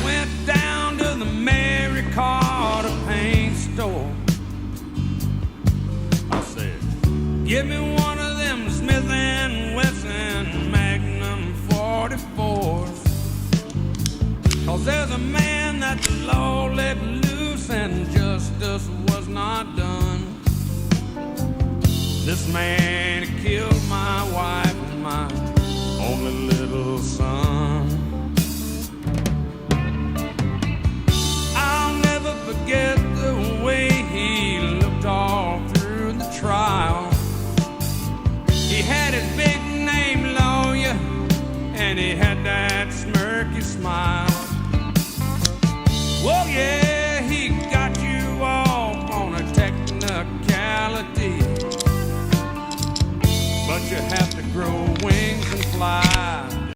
Went down to the Mary Carter paint store. I said, give me one of them Smith & Wesson Magnum 44s. 'Cause there's a man that the law let loose and justice was not done. This man killed my wife and my only little son. I'll never forget the way he looked all through the trial. He had his big name lawyer and he had that smirky smile. Oh yeah, he got you off on a technicality, but you have to grow wings and fly.